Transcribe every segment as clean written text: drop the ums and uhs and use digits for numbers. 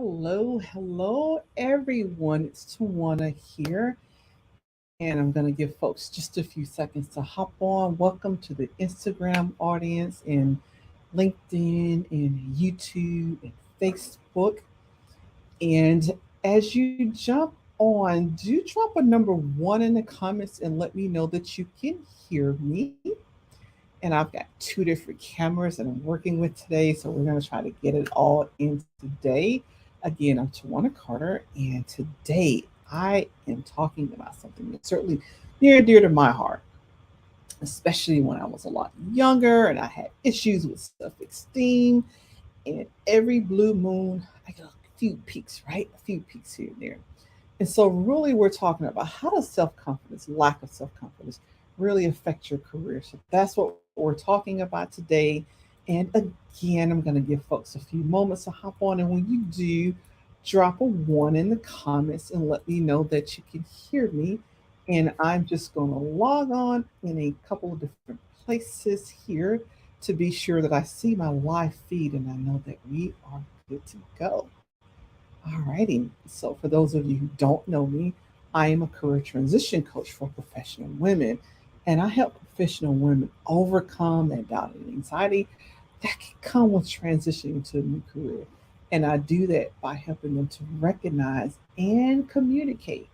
Hello, everyone. It's Twanna here, and I'm going to give folks just a few seconds to hop on. Welcome to the Instagram audience and LinkedIn and YouTube and Facebook. And as you jump on, do drop a number one in the comments and let me know that you can hear me. And I've got two different cameras that I'm working with today, so we're going to try to get it all in today. Again, I'm Twanna Carter, and today I am talking about something that's certainly near and dear to my heart, especially when I was a lot younger and I had issues with self-esteem. And every blue moon, I get a few peaks, right? A few peaks here and there. And so, really, we're talking about how does self confidence, lack of self confidence, really affect your career. So, that's what we're talking about today. And again, I'm going to give folks a few moments to hop on. And when you do, drop a one in the comments and let me know that you can hear me. And I'm just going to log on in a couple of different places here to be sure that I see my live feed and I know that we are good to go. Alrighty. So, for those of you who don't know me, I am a career transition coach for professional women, and I help professional women overcome that doubt and anxiety that can come with transitioning to a new career. And I do that by helping them to recognize and communicate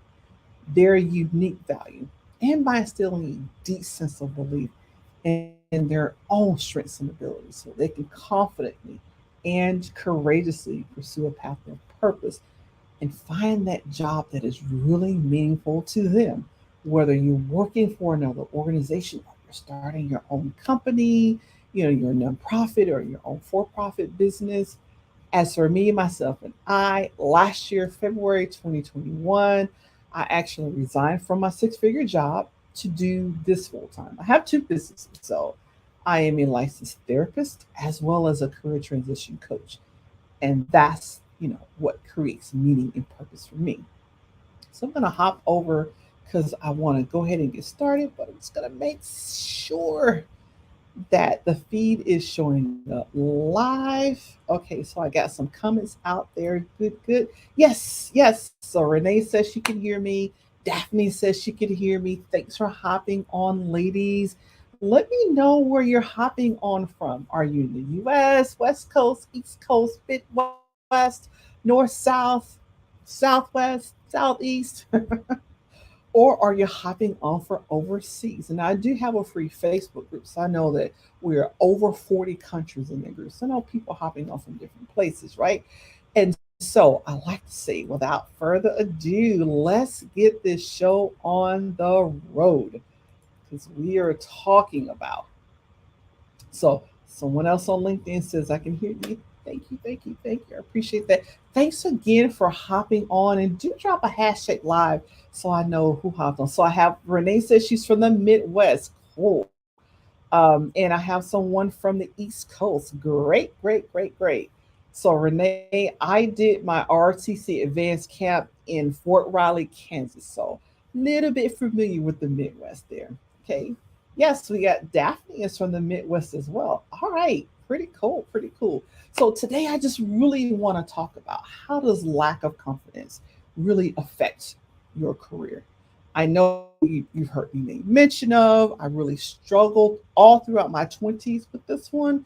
their unique value and by instilling a deep sense of belief in their own strengths and abilities so they can confidently and courageously pursue a path of purpose and find that job that is really meaningful to them. Whether you're working for another organization or you're starting your own company, your nonprofit or your own for-profit business. As for me, myself, and I, last year, February 2021, I actually resigned from my six-figure job to do this full time. I have two businesses, so I am a licensed therapist as well as a career transition coach, and that's what creates meaning and purpose for me. So I'm going to hop over because I want to go ahead and get started, but I'm just going to make sure that the feed is showing up live. Okay, so I got some comments out there. Good. Yes. So Renee says she can hear me. Daphne says she can hear me. Thanks for hopping on, ladies. Let me know where you're hopping on from. Are you in the US, West Coast, East Coast, Midwest, North, South, Southwest, Southeast? Or are you hopping on for overseas? And I do have a free Facebook group, so I know that we are over 40 countries in the group. So I know people hopping on from different places, right? And so I like to say, without further ado, let's get this show on the road because we are talking about. So someone else on LinkedIn says, I can hear you. Thank you. I appreciate that. Thanks again for hopping on and do drop a hashtag live so I know who hopped on. So I have Renee says she's from the Midwest. Cool. And I have someone from the East Coast. Great. So Renee, I did my RTC advanced camp in Fort Riley, Kansas. So a little bit familiar with the Midwest there. Okay. Yes, we got Daphne is from the Midwest as well. All right. Pretty cool. So today I just really want to talk about how does lack of confidence really affect your career. I know you've heard me make mention of. I really struggled all throughout my 20s with this one.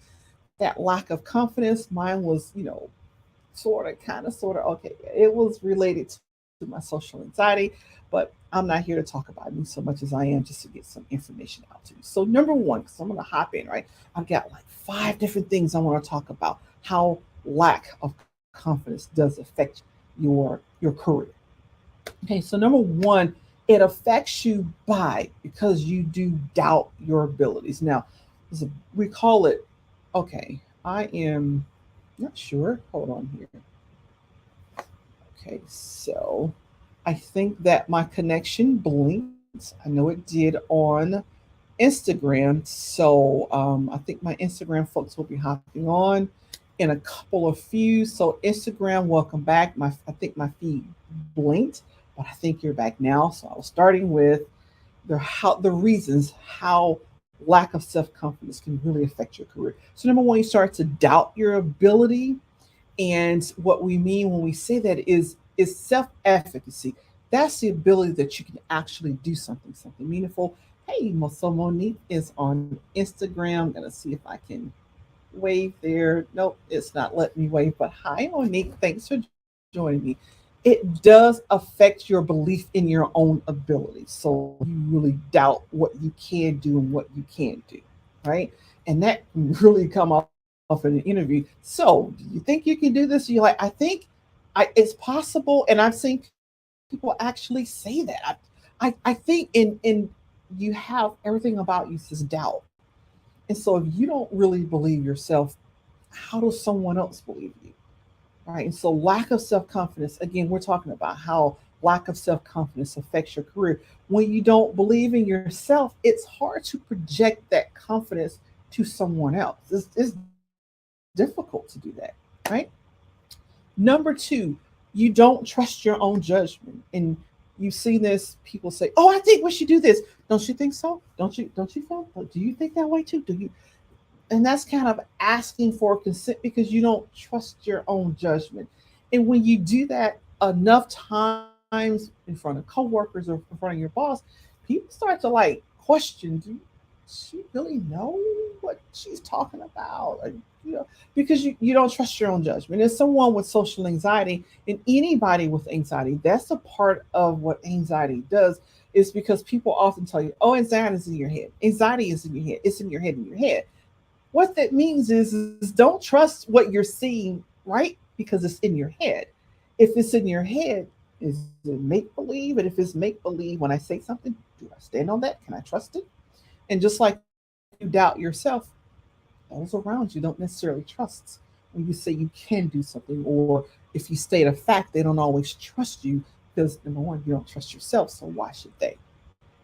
That lack of confidence, mine was, sort of, okay. It was related to my social anxiety, but I'm not here to talk about me so much as I am just to get some information out to you. So, number one, because I'm going to hop in, right? I've got like five different things I want to talk about how lack of confidence does affect your career. Okay, so number one, it affects you by because you do doubt your abilities. Now, we call it, okay, I am not sure. Hold on here. Okay, so I think that my connection blinked. I know it did on Instagram. So I think my Instagram folks will be hopping on in a couple of few. So Instagram, welcome back. I think my feed blinked, but I think you're back now. So I was starting with the reasons how lack of self confidence can really affect your career. So number one, you start to doubt your ability, And what we mean when we say that is self-efficacy. That's the ability that you can actually do something meaningful. Hey, so Monique is on Instagram. I'm gonna see if I can wave there. Nope, it's not letting me wave. But hi, Monique. Thanks for joining me. It does affect your belief in your own ability. So you really doubt what you can do and what you can't do, right? And that can really come off in an interview. So, do you think you can do this? You're like, it's possible, and I've seen people actually say that. I think in you have everything about you says doubt, and so if you don't really believe yourself, how does someone else believe you? Right. And so lack of self-confidence, again, we're talking about how lack of self-confidence affects your career. When you don't believe in yourself, it's hard to project that confidence to someone else. It's difficult to do that. Right. Number two, you don't trust your own judgment. And you've seen this, people say, oh, I think we should do this. Don't you think so? Don't you feel? Do you think that way too? Do you? And that's kind of asking for consent because you don't trust your own judgment. And when you do that enough times in front of coworkers or in front of your boss, people start to like question, do she really know what she's talking about? Like, because you don't trust your own judgment. As someone with social anxiety, and anybody with anxiety, that's a part of what anxiety does, is because people often tell you, oh, anxiety is in your head. Anxiety is in your head. It's in your head, in your head. What that means is don't trust what you're seeing, right? Because it's in your head. If it's in your head, is it make believe? And if it's make believe, when I say something, do I stand on that? Can I trust it? And just like you doubt yourself, those around you don't necessarily trust when you say you can do something, or if you state a fact, they don't always trust you because number one, you don't trust yourself, so why should they?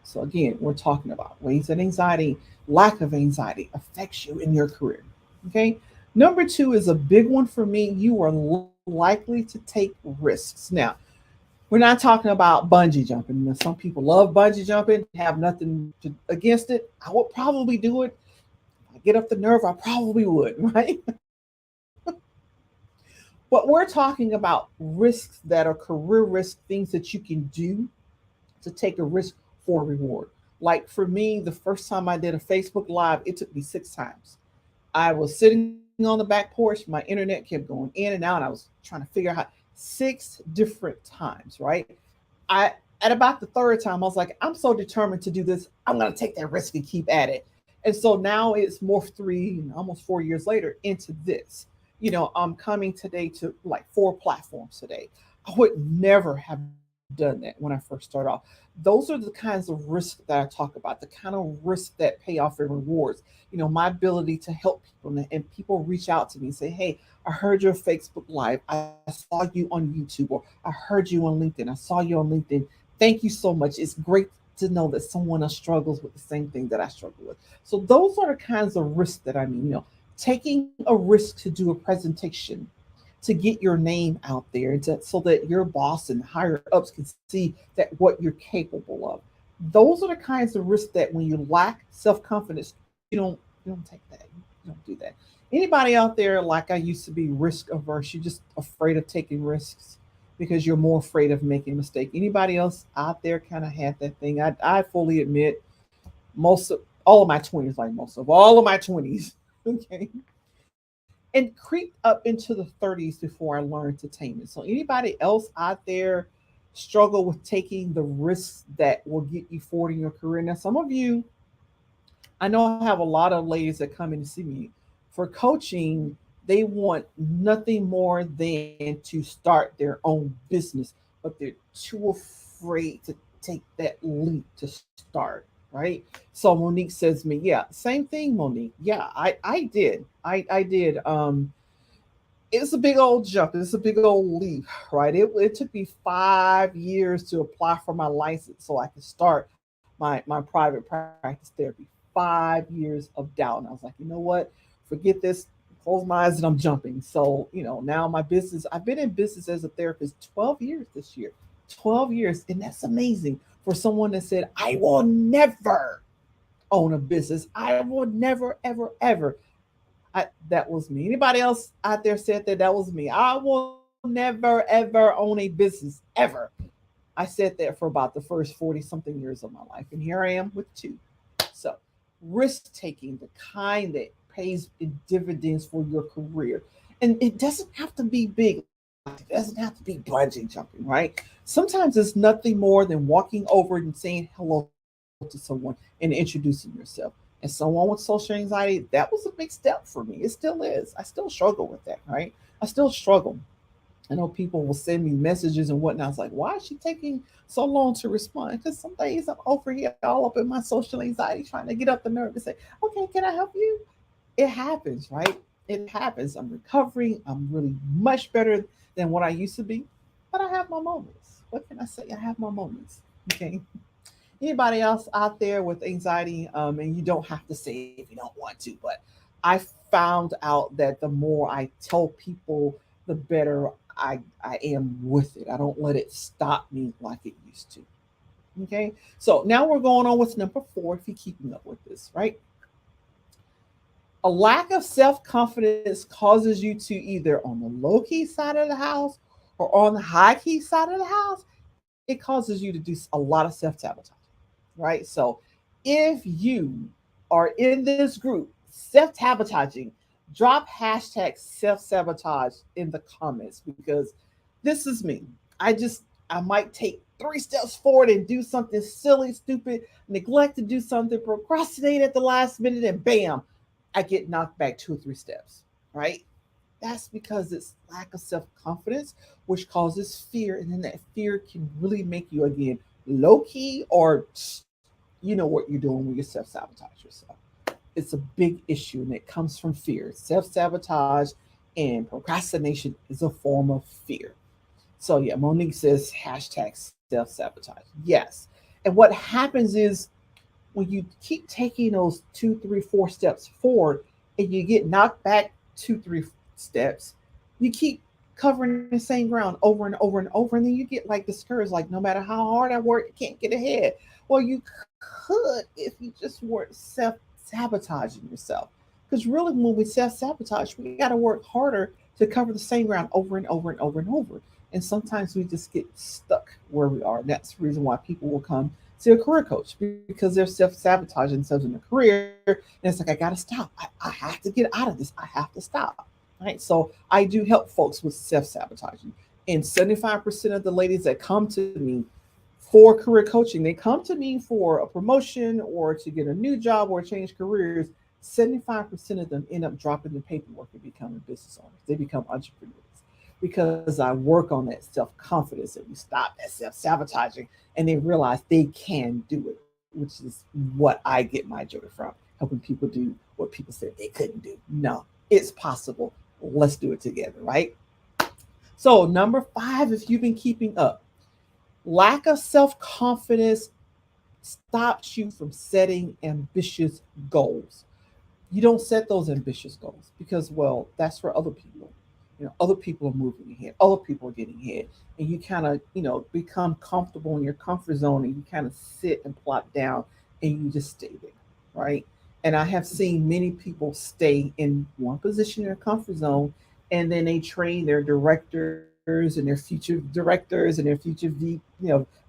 So again, we're talking about ways that anxiety, lack of anxiety, affects you in your career. Okay. Number two is a big one for me. You are likely to take risks. Now, we're not talking about bungee jumping. Now, some people love bungee jumping, have nothing against it. I would probably do it. If I get up the nerve, I probably would, right? But we're talking about risks that are career risks, things that you can do to take a risk for a reward. Like for me, the first time I did a Facebook Live, it took me 6 times. I was sitting on the back porch, my internet kept going in and out, and I was trying to figure out how 6 different times, right? At about the third time, I was like, I'm so determined to do this. I'm gonna take that risk and keep at it. And so now it's morphed 3, almost 4 years later into this. I'm coming today to like 4 platforms today. I would never have done that when I first started off. Those are the kinds of risks that I talk about, the kind of risks that pay off in rewards. My ability to help people, and people reach out to me and say, hey, I heard your Facebook Live. I saw you on YouTube, or I heard you on LinkedIn. I saw you on LinkedIn. Thank you so much. It's great to know that someone else struggles with the same thing that I struggle with. So those are the kinds of risks that I mean, taking a risk to do a presentation to get your name out there, so that your boss and higher ups can see that what you're capable of. Those are the kinds of risks that when you lack self-confidence, you don't take that. You don't do that. Anybody out there, like I used to be, risk averse? You're just afraid of taking risks because you're more afraid of making a mistake. Anybody else out there kind of had that thing? I fully admit, most of all of my 20s, like most of all of my 20s, okay, and creeped up into the 30s before I learned to tame it. So anybody else out there struggle with taking the risks that will get you forward in your career? Now, some of you, I know I have a lot of ladies that come in to see me for coaching. They want nothing more than to start their own business, but they're too afraid to take that leap to start, right? So Monique says to me, yeah, same thing, Monique. Yeah, I did. I did. It's a big old jump. It's a big old leap, right? It took me 5 years to apply for my license so I could start my private practice therapy. 5 years of doubt. And I was like, you know what? Forget this. Close my eyes and I'm jumping. So, now my business, I've been in business as a therapist 12 years this year. 12 years. And that's amazing for someone that said, I will never own a business. I will never, ever, ever. That was me. Anybody else out there said that? That was me. I will never ever own a business ever. I said that for about the first 40 something years of my life. And here I am with two. So, risk taking, the kind that pays dividends for your career. And it doesn't have to be big, like it doesn't have to be bungee jumping, right? Sometimes it's nothing more than walking over and saying hello to someone and introducing yourself. And someone with social anxiety, that was a big step for me. It still is. I still struggle with that, right? I still struggle. I know people will send me messages and whatnot. It's like, why is she taking so long to respond? Because some days I'm over here all up in my social anxiety trying to get up the nerve to say, okay, can I help you? It happens, right? It happens. I'm recovering. I'm really much better than what I used to be, but I have my moments. What can I say? I have my moments. Okay. Anybody else out there with anxiety? And you don't have to say if you don't want to, but I found out that the more I tell people, the better I am with it. I don't let it stop me like it used to. Okay. So now we're going on with number four, if you're keeping up with this, right? A lack of self confidence causes you to either on the low key side of the house or on the high key side of the house, it causes you to do a lot of self sabotage, right? So if you are in this group self sabotaging, drop hashtag self sabotage in the comments because this is me. I might take 3 steps forward and do something silly, stupid, neglect to do something, procrastinate at the last minute, and bam, I get knocked back 2 or 3 steps, right? That's because it's lack of self confidence, which causes fear. And then that fear can really make you, again, low key, or you know what you're doing when you self sabotage yourself. It's a big issue and it comes from fear. Self sabotage and procrastination is a form of fear. So, yeah, Monique says hashtag self sabotage. Yes. And what happens is when you keep taking those 2, 3, 4 steps forward and you get knocked back 2, 3 steps, you keep covering the same ground over and over and over, and then you get like discouraged, like no matter how hard I work, you can't get ahead. Well, you could if you just weren't self sabotaging yourself. Because really, when we self sabotage, we got to work harder to cover the same ground over and over and over and over. And sometimes we just get stuck where we are. And that's the reason why people will come to a career coach because they're self sabotaging themselves in their career. And it's like, I got to stop. I have to get out of this. I have to stop. Right. So I do help folks with self sabotaging. And 75% of the ladies that come to me for career coaching, they come to me for a promotion or to get a new job or change careers. 75% of them end up dropping the paperwork and becoming business owners. They become entrepreneurs because I work on that self confidence and we stop that self sabotaging and they realize they can do it, which is what I get my joy from, helping people do what people said they couldn't do. No, it's possible. Let's do it together, right? So, number five, if you've been keeping up, lack of self confidence stops you from setting ambitious goals. You don't set those ambitious goals because, well, that's for other people. Other people are moving ahead, other people are getting ahead, and you kind of, become comfortable in your comfort zone, and you kind of sit and plot down, and you just stay there, right? And I have seen many people stay in one position in their comfort zone, and then they train their directors and their future directors and their future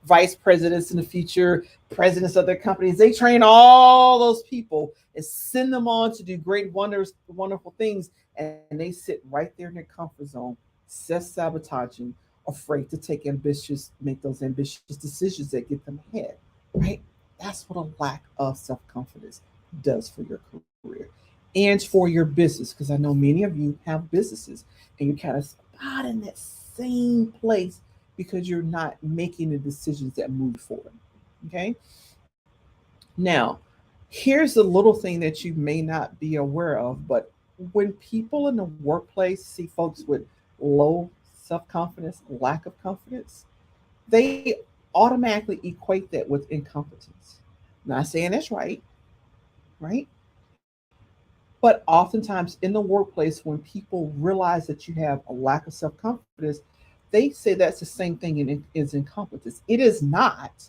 vice presidents in the future, presidents of their companies. They train all those people and send them on to do great wonders, wonderful things, and they sit right there in their comfort zone, self-sabotaging, afraid to make those ambitious decisions that get them ahead, right? That's what a lack of self-confidence does for your career and for your business, because I know many of you have businesses and you kind of spot in that same place because you're not making the decisions that move forward. Okay. Now, here's a little thing that you may not be aware of, but when people in the workplace see folks with low self confidence, lack of confidence, they automatically equate that with incompetence. Not saying that's right, right? But oftentimes in the workplace, when people realize that you have a lack of self confidence, they say that's the same thing as incompetence. It is not,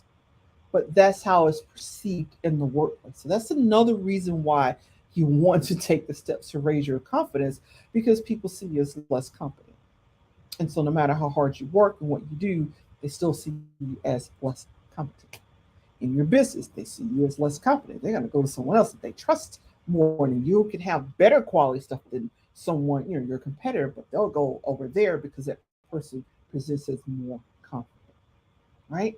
but that's how it's perceived in the workplace. So that's another reason why You want to take the steps to raise your confidence because people see you as less confident. And so, no matter how hard you work and what you do, they still see you as less competent. In your business, they see you as less competent. They're going to go to someone else that they trust more, and you can have better quality stuff than someone, your competitor, but they'll go over there because that person presents as more confident, right?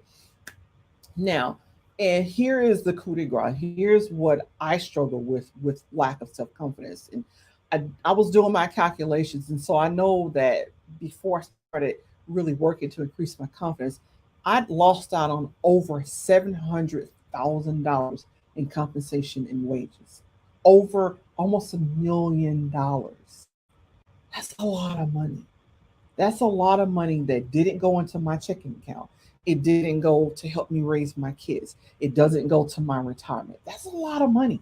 Now, and here is the coup de grace. Here's what I struggle with lack of self confidence. And I was doing my calculations, and so I know that before I started really working to increase my confidence, I'd lost out on over $700,000 in compensation and wages, over almost $1 million. That's a lot of money. That's a lot of money that didn't go into my checking account. It didn't go to help me raise my kids. It doesn't go to my retirement. That's a lot of money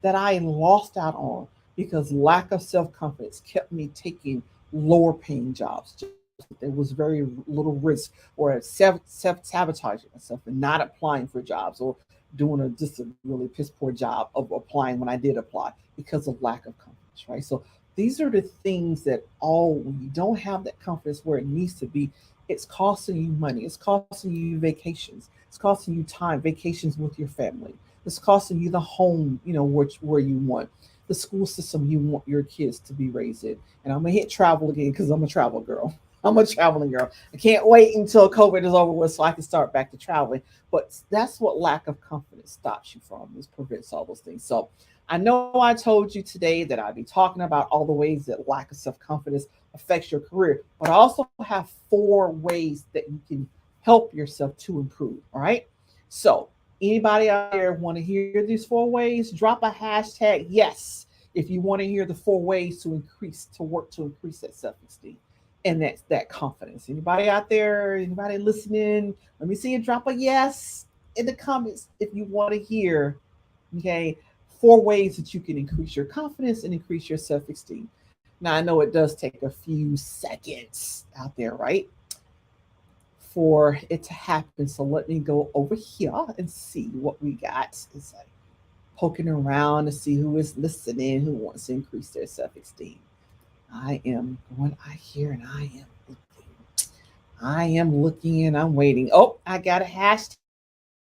that I lost out on because lack of self confidence kept me taking lower paying jobs. Just there was very little risk, or self sabotaging myself and not applying for jobs, or doing just a really piss poor job of applying when I did apply because of lack of confidence. Right. So these are the things that all when you don't have that confidence where it needs to be, it's costing you money. It's costing you vacations. It's costing you time, vacations with your family. It's costing you the home, which where you want, the school system you want your kids to be raised in. And I'm gonna hit travel again because I'm a travel girl. I'm a traveling girl. I can't wait until COVID is over with so I can start back to traveling. But that's what lack of confidence stops you from, is prevents all those things. So I know I told you today that I'd be talking about all the ways that lack of self confidence affects your career, but I also have 4 ways that you can help yourself to improve. All right. So anybody out there want to hear these 4 ways? Drop a hashtag yes if you want to hear the 4 ways to increase to work to increase that self-esteem and that confidence. Anybody out there? Anybody listening? Let me see you drop a yes in the comments if you want to hear. Okay, 4 ways that you can increase your confidence and increase your self-esteem. Now I know it does take a few seconds out there, right, for it to happen. So let me go over here and see what we got. It's like poking around to see who is listening, who wants to increase their self-esteem. I am going I here and I am looking. I am looking and I'm waiting. Oh, I got a hashtag.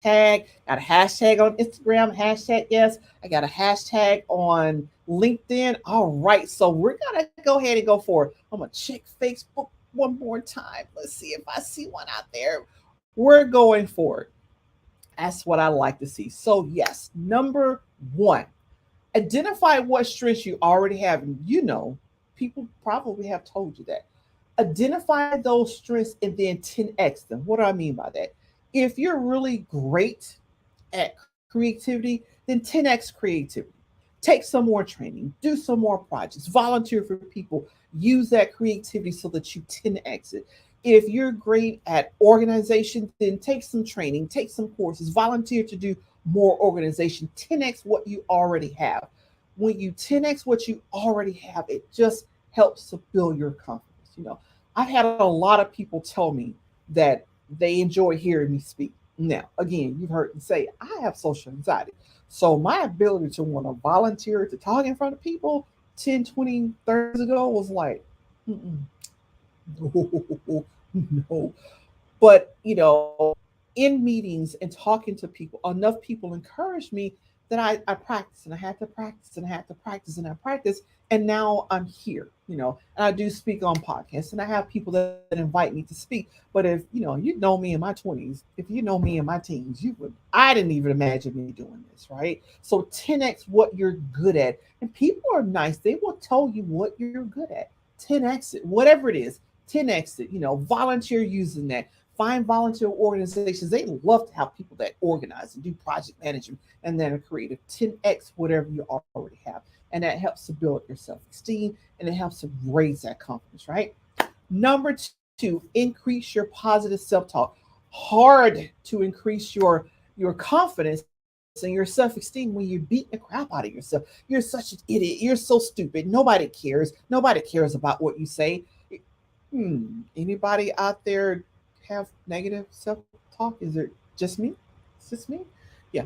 Got a hashtag on Instagram. Hashtag yes. I got a hashtag on LinkedIn. All right. So we're gonna go ahead and go for it. I'm gonna check Facebook one more time. Let's see if I see one out there. We're going for it. That's what I like to see. So yes, number one, identify what strengths you already have. And people probably have told you that. Identify those strengths and then 10x them. What do I mean by that? If you're really great at creativity, then 10x creativity. Take some more training, do some more projects, volunteer for people, use that creativity so that you 10x it. If you're great at organization, then take some training, take some courses, volunteer to do more organization, 10x what you already have. When you 10x what you already have, it just helps to build your confidence. I've had a lot of people tell me that they enjoy hearing me speak. Now, again, you've heard me say I have social anxiety. So my ability to want to volunteer to talk in front of people 10, 20, 30 years ago was like, mm-mm, no, no. But, in meetings and talking to people, enough people encouraged me that I practiced and I had to practice and I had to practice and I practiced. And now I'm here, and I do speak on podcasts and I have people that invite me to speak. But if, you know me in my 20s, if you know me in my teens, I didn't even imagine me doing this, right? So 10x what you're good at. And people are nice. They will tell you what you're good at. 10x it, whatever it is, 10x it, volunteer using that. Find volunteer organizations. They love to have people that organize and do project management and that are creative. 10x whatever you already have. And that helps to build your self esteem and it helps to raise that confidence, right? Number 2, increase your positive self talk. Hard to increase your confidence and your self esteem when you're beating the crap out of yourself. You're such an idiot. You're so stupid. Nobody cares. Nobody cares about what you say. Anybody out there have negative self talk? Is it just me? It's just me? Yeah.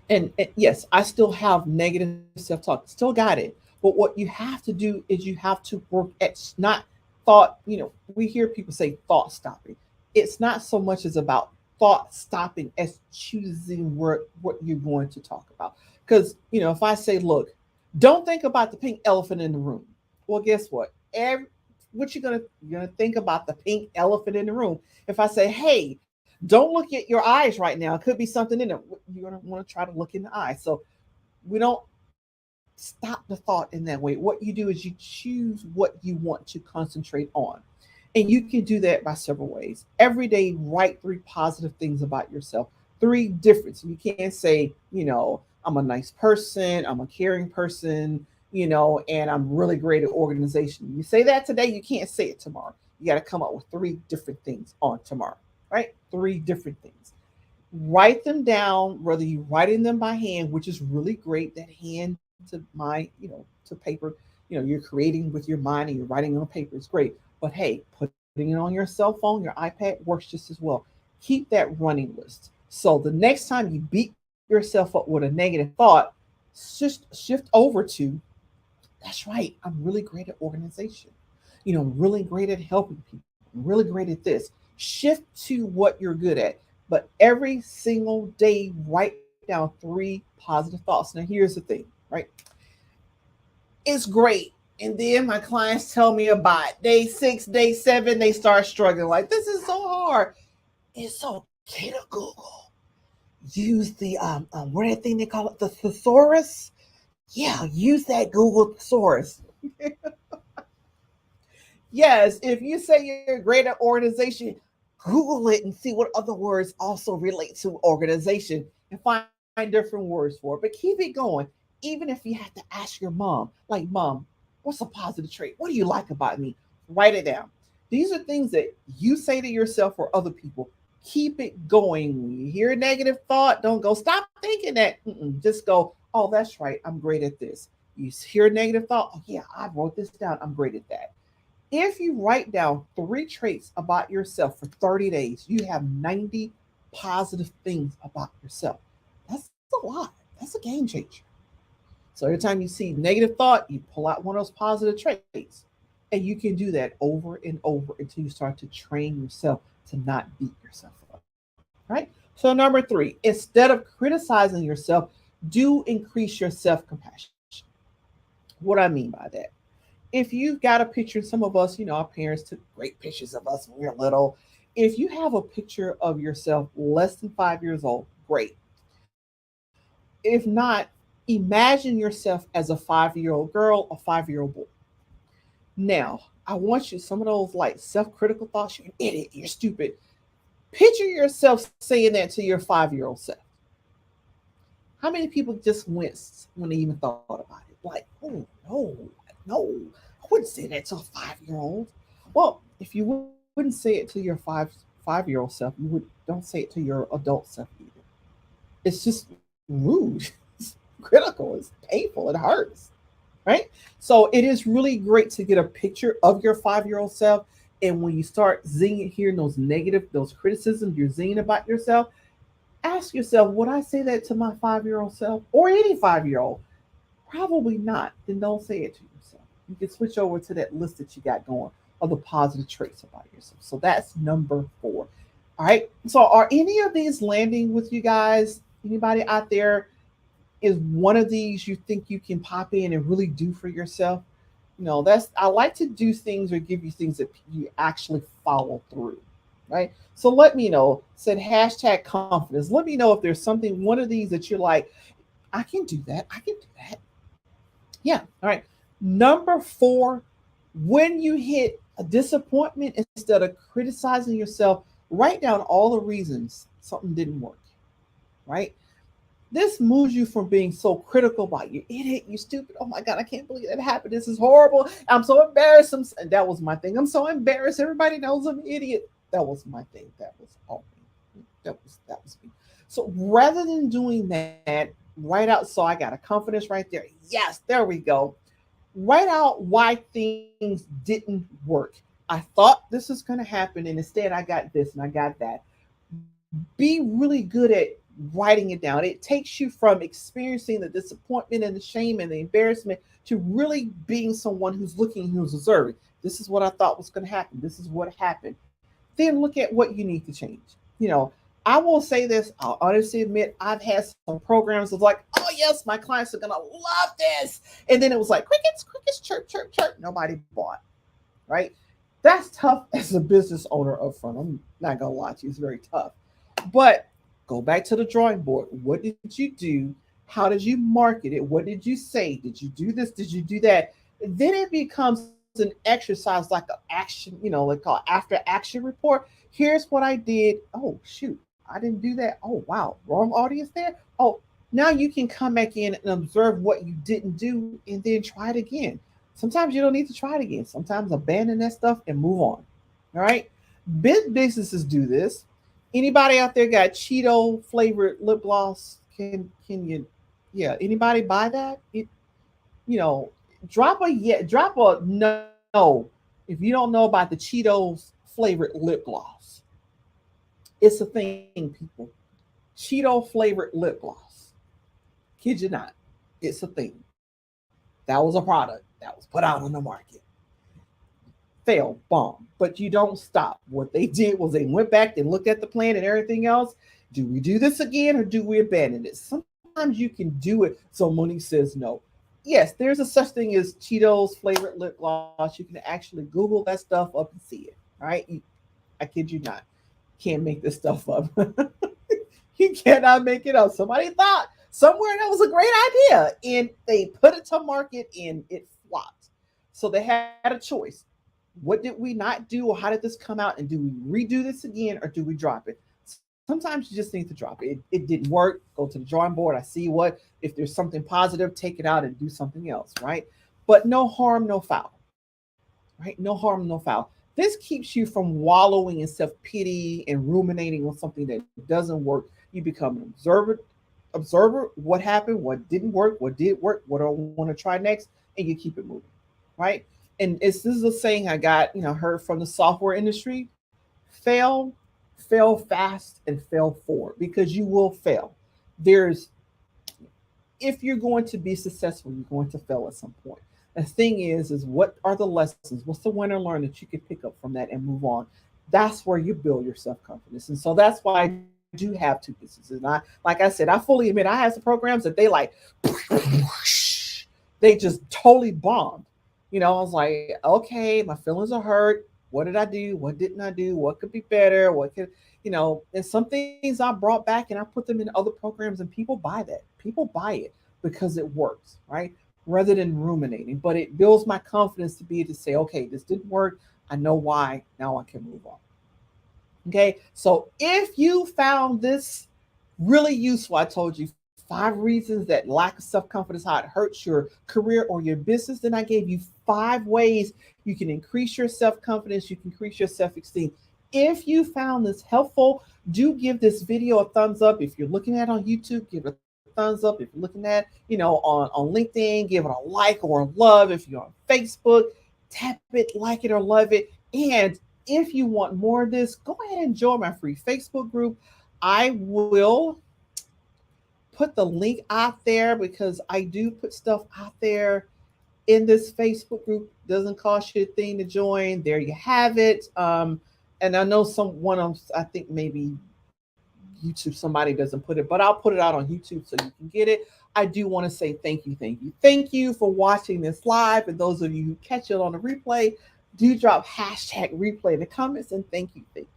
And yes, I still have negative self-talk, still got it. But what you have to do is you have to work at not thought, we hear people say thought stopping. It's not so much as about thought stopping as choosing what you're going to talk about. Because, if I say, look, don't think about the pink elephant in the room. Well, guess what? What you're gonna think about the pink elephant in the room. If I say, hey, don't look at your eyes right now. It could be something in it. You're gonna want to try to look in the eye. So we don't stop the thought in that way. What you do is you choose what you want to concentrate on. And you can do that by several ways. Every day, write three positive things about yourself. Three different. So you can't say, I'm a nice person, I'm a caring person, and I'm really great at organization. You say that today, you can't say it tomorrow. You got to come up with three different things on tomorrow, right? Three different things. Write them down, whether you're writing them by hand, which is really great. That hand to paper, you're creating with your mind and you're writing on paper. It's great. But hey, putting it on your cell phone, your iPad works just as well. Keep that running list. So the next time you beat yourself up with a negative thought, shift over to, that's right, I'm really great at organization. I'm really great at helping people. I'm really great at this. Shift to what you're good at. But every single day, write down three positive thoughts. Now, here's the thing, right? It's great. And then my clients tell me about day 6, day 7, they start struggling. Like, this is so hard. It's okay to Google. Use the what that thing they call it, the thesaurus. Yeah, use that Google thesaurus. Yes, if you say you're great at organization, Google it and see what other words also relate to organization and find different words for it. But keep it going. Even if you have to ask your mom, like, Mom, what's a positive trait? What do you like about me? Write it down. These are things that you say to yourself or other people. Keep it going. When you hear a negative thought, don't go, stop thinking that. Just go, oh, that's right. I'm great at this. You hear a negative thought. Oh, yeah, I wrote this down. I'm great at that. If you write down three traits about yourself for 30 days, you have 90 positive things about yourself. That's a lot. That's a game changer. So every time you see negative thought, you pull out one of those positive traits. And you can do that over and over until you start to train yourself to not beat yourself up. Right? So, number 3, instead of criticizing yourself, do increase your self compassion. What I mean by that, if you've got a picture, some of us, our parents took great pictures of us when we were little. If you have a picture of yourself less than 5 years old, great. If not, imagine yourself as a 5-year-old girl, a 5-year-old boy. Now, I want you, some of those like self critical thoughts, you're an idiot, you're stupid. Picture yourself saying that to your 5-year-old self. How many people just winced when they even thought about it? Like, oh, no, no, I wouldn't say that to a 5-year-old. Well, if you wouldn't say it to your 5-year-old self, you would don't say it to your adult self either. It's just rude. It's critical. It's painful. It hurts. Right? So it is really great to get a picture of your 5-year-old self. And when you start zinging, hearing those negative, those criticisms you're zinging about yourself, ask yourself, would I say that to my 5-year-old self or any 5-year-old? Probably not. Then don't say it to yourself. You can switch over to that list that you got going of the positive traits about yourself. So that's number 4. All right. So are any of these landing with you guys? Anybody out there, is one of these you think you can pop in and really do for yourself? That's, I like to do things or give you things that you actually follow through. Right. So let me know. Said hashtag confidence. Let me know if there's something, one of these that you're like, I can do that. I can do that. Yeah. All right. Number 4, when you hit a disappointment, instead of criticizing yourself, write down all the reasons something didn't work. Right. This moves you from being so critical about you idiot, you stupid. Oh my God, I can't believe that happened. This is horrible. I'm so embarrassed. And that was my thing. I'm so embarrassed. Everybody knows I'm an idiot. That was my thing. That was all me. That was me. So rather than doing that, write out. So I got a confidence right there. Yes, there we go. Write out why things didn't work. I thought this was going to happen, and instead I got this and I got that. Be really good at writing it down. It takes you from experiencing the disappointment and the shame and the embarrassment to really being someone who's looking, who's observing. This is what I thought was going to happen. This is what happened. Then look at what you need to change. You know, I will say this, I'll honestly admit, I've had some programs of like, oh yes, my clients are gonna love this. And then it was like crickets, crickets, chirp, chirp, chirp. Nobody bought, right? That's tough as a business owner up front. I'm not gonna lie to you, it's very tough. But go back to the drawing board. What did you do? How did you market it? What did you say? Did you do this? Did you do that? Then it becomes an exercise like an action, like called after action report. Here's what I did. Oh shoot, I didn't do that. Oh wow, wrong audience there. Oh, now you can come back in and observe what you didn't do and then try it again. Sometimes you don't need to try it again. Sometimes abandon that stuff and move on. All right. Big businesses do this. Anybody out there got Cheeto flavored lip gloss? Can you, yeah, anybody buy that? You know, drop a yeah, drop a no if you don't know about the Cheetos flavored lip gloss. It's a thing, people. Cheeto flavored lip gloss. Kid you not. It's a thing. That was a product that was put out on the market. Failed, bomb. But you don't stop. What they did was they went back and looked at the plan and everything else. Do we do this again or do we abandon it? Sometimes you can do it so Monique says no. Yes, there's a such thing as Cheetos flavored lip gloss. You can actually Google that stuff up and see it. All right. I kid you not. Can't make this stuff up. You cannot make it up. Somebody thought somewhere that was a great idea and they put it to market and it flopped. So they had a choice. What did we not do, or how did this come out? And do we redo this again or do we drop it? Sometimes you just need to drop it. It didn't work. Go to the drawing board. I see what. If there's something positive, take it out and do something else, right? But no harm, no foul, right? No harm, no foul. This keeps you from wallowing in self pity and ruminating on something that doesn't work. You become an observer. What happened? What didn't work? What did work? What do I want to try next? And you keep it moving, right? And this is a saying I got, heard from the software industry: fail, fail fast, and fail forward, because you will fail. There's If you're going to be successful, you're going to fail at some point. The thing is what are the lessons? What's the winner learn that you can pick up from that and move on? That's where you build your self confidence. And so that's why I do have two businesses. And like I said, I fully admit I have some programs that they like, they just totally bombed. I was like, okay, my feelings are hurt. What did I do? What didn't I do? What could be better? And some things I brought back and I put them in other programs, and people buy that. People buy it because it works, right? Rather than ruminating. But it builds my confidence to be able to say, okay, this didn't work. I know why. Now I can move on. Okay. So if you found this really useful, I told you 5 reasons that lack of self confidence, how it hurts your career or your business. Then I gave you 5 ways you can increase your self confidence, you can increase your self esteem. If you found this helpful, do give this video a thumbs up. If you're looking at it on YouTube, give it a thumbs up. If you're looking at, on LinkedIn, give it a like or a love. If you're on Facebook, tap it, like it, or love it. And if you want more of this, go ahead and join my free Facebook group. I will put the link out there because I do put stuff out there in this Facebook group. Doesn't cost you a thing to join. There you have it. And I know I think maybe YouTube, somebody doesn't put it, but I'll put it out on YouTube so you can get it. I do want to say thank you, thank you, thank you for watching this live. And those of you who catch it on the replay, do drop #replay in the comments. And thank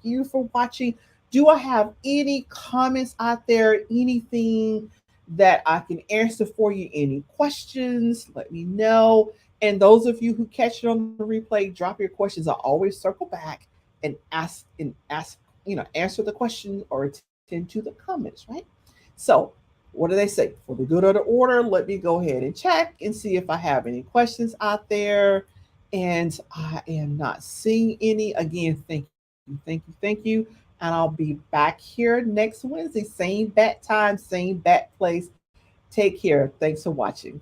you for watching. Do I have any comments out there? Anything that I can answer for you? Any questions? Let me know. And those of you who catch it on the replay, drop your questions. I always circle back and answer the question or attend to the comments, right? So what do they say? For the good of the order, let me go ahead and check and see if I have any questions out there. And I am not seeing any. Again, thank you. And I'll be back here next Wednesday, same bat time, same bat place. Take care. Thanks for watching.